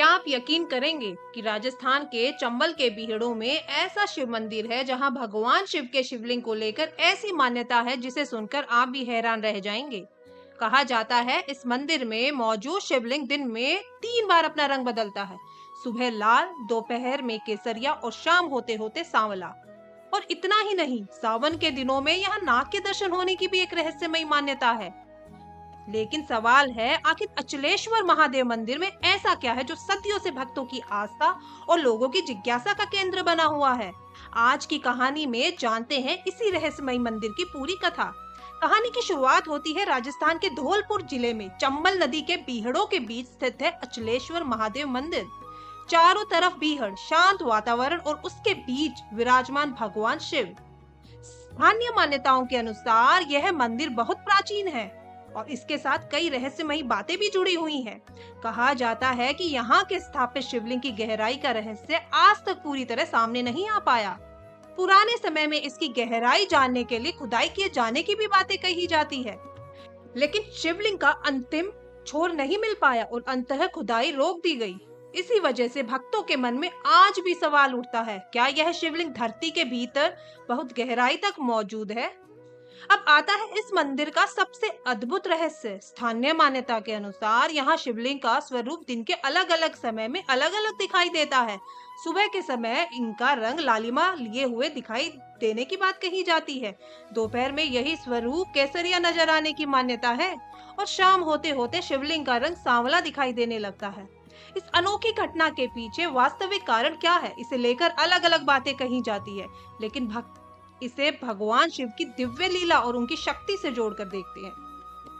क्या आप यकीन करेंगे कि राजस्थान के चंबल के बीहड़ों में ऐसा शिव मंदिर है जहां भगवान शिव के शिवलिंग को लेकर ऐसी मान्यता है जिसे सुनकर आप भी हैरान रह जाएंगे। कहा जाता है इस मंदिर में मौजूद शिवलिंग दिन में 3 बार अपना रंग बदलता है। सुबह लाल, दोपहर में केसरिया और शाम होते होते सांवला। और इतना ही नहीं, सावन के दिनों में यहाँ नाग के दर्शन होने की भी एक रहस्यमयी मान्यता है। लेकिन सवाल है, आखिर अचलेश्वर महादेव मंदिर में ऐसा क्या है जो सदियों से भक्तों की आस्था और लोगों की जिज्ञासा का केंद्र बना हुआ है। आज की कहानी में जानते हैं इसी रहस्यमयी मंदिर की पूरी कथा। कहानी की शुरुआत होती है राजस्थान के धौलपुर जिले में चंबल नदी के बीहड़ों के बीच स्थित है अचलेश्वर महादेव मंदिर। चारों तरफ बीहड़, शांत वातावरण और उसके बीच विराजमान भगवान शिव। स्थानीय मान्यताओं के अनुसार यह मंदिर बहुत प्राचीन है और इसके साथ कई रहस्यमयी बातें भी जुड़ी हुई हैं। कहा जाता है कि यहाँ के स्थापित शिवलिंग की गहराई का रहस्य आज तक पूरी तरह सामने नहीं आ पाया। पुराने समय में इसकी गहराई जानने के लिए खुदाई किए जाने की भी बातें कही जाती है, लेकिन शिवलिंग का अंतिम छोर नहीं मिल पाया और अंततः खुदाई रोक दी गई। इसी वजह से भक्तों के मन में आज भी सवाल उठता है, क्या यह शिवलिंग धरती के भीतर बहुत गहराई तक मौजूद है। अब आता है इस मंदिर का सबसे अद्भुत रहस्य। स्थानीय मान्यता के अनुसार यहाँ शिवलिंग का स्वरूप दिन के अलग अलग समय में अलग अलग दिखाई देता है। सुबह के समय इनका रंग लालिमा लिए हुए दिखाई देने की बात कही जाती है। दोपहर में यही स्वरूप केसरिया नजर आने की मान्यता है और शाम होते होते शिवलिंग का रंग सांवला दिखाई देने लगता है। इस अनोखी घटना के पीछे वास्तविक कारण क्या है, इसे लेकर अलग अलग बातें कही जाती है, लेकिन भक्त इसे भगवान शिव की दिव्य लीला और उनकी शक्ति से जोड़कर देखते हैं।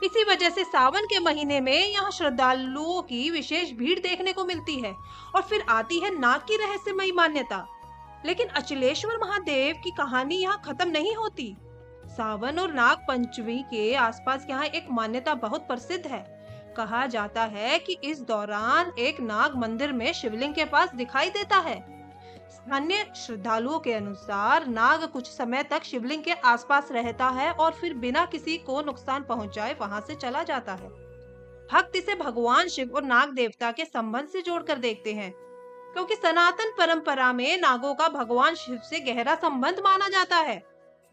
इसी वजह से सावन के महीने में यहाँ श्रद्धालुओं की विशेष भीड़ देखने को मिलती है। और फिर आती है नाग की रहस्यमयी मान्यता। लेकिन अचलेश्वर महादेव की कहानी यहाँ खत्म नहीं होती। सावन और नाग पंचमी के आसपास यहाँ एक मान्यता बहुत प्रसिद्ध है। कहा जाता है कि इस दौरान एक नाग मंदिर में शिवलिंग के पास दिखाई देता है। स्थानीय श्रद्धालुओं के अनुसार नाग कुछ समय तक शिवलिंग के आसपास रहता है और फिर बिना किसी को नुकसान पहुंचाए वहां से चला जाता है। भक्त इसे भगवान शिव और नाग देवता के संबंध से जोड़कर देखते हैं, क्योंकि सनातन परंपरा में नागों का भगवान शिव से गहरा संबंध माना जाता है।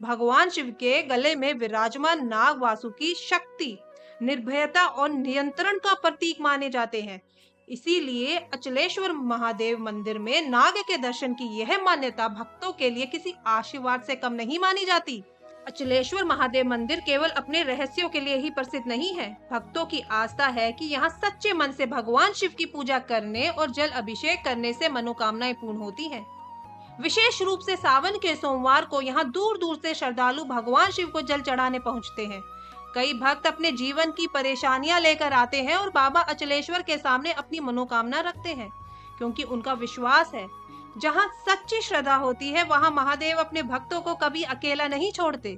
भगवान शिव के गले में विराजमान नाग वासुकी शक्ति, निर्भयता और नियंत्रण का प्रतीक माने जाते हैं। इसीलिए अचलेश्वर महादेव मंदिर में नाग के दर्शन की यह मान्यता भक्तों के लिए किसी आशीर्वाद से कम नहीं मानी जाती। अचलेश्वर महादेव मंदिर केवल अपने रहस्यों के लिए ही प्रसिद्ध नहीं है। भक्तों की आस्था है कि यहाँ सच्चे मन से भगवान शिव की पूजा करने और जल अभिषेक करने से मनोकामनाएं पूर्ण होती हैं। विशेष रूप से सावन के सोमवार को यहाँ दूर दूर से श्रद्धालु भगवान शिव को जल चढ़ाने पहुँचते हैं। कई भक्त अपने जीवन की परेशानियां लेकर आते हैं और बाबा अचलेश्वर के सामने अपनी मनोकामना रखते हैं, क्योंकि उनका विश्वास है जहां सच्ची श्रद्धा होती है वहां महादेव अपने भक्तों को कभी अकेला नहीं छोड़ते।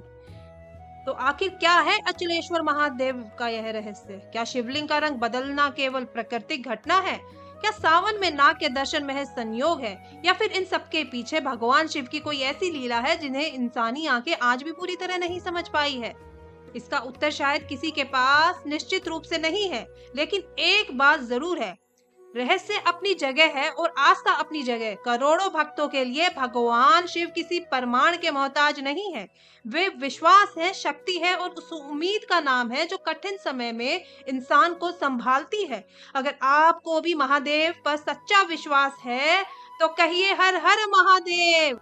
तो आखिर क्या है अचलेश्वर महादेव का यह रहस्य? क्या शिवलिंग का रंग बदलना केवल प्राकृतिक घटना है? क्या सावन में नाग के दर्शन महज संयोग है, या फिर इन सबके पीछे भगवान शिव की कोई ऐसी लीला है जिन्हें इंसानी आंखें आज भी पूरी तरह नहीं समझ पाई है? इसका उत्तर शायद किसी के पास निश्चित रूप से नहीं है, लेकिन एक बात जरूर है, रहस्य अपनी जगह है और आस्था अपनी जगह। करोड़ों भक्तों के लिए भगवान शिव किसी प्रमाण के मोहताज नहीं है। वे विश्वास है, शक्ति है और उस उम्मीद का नाम है जो कठिन समय में इंसान को संभालती है। अगर आपको भी महादेव पर सच्चा विश्वास है तो कहिए हर हर महादेव।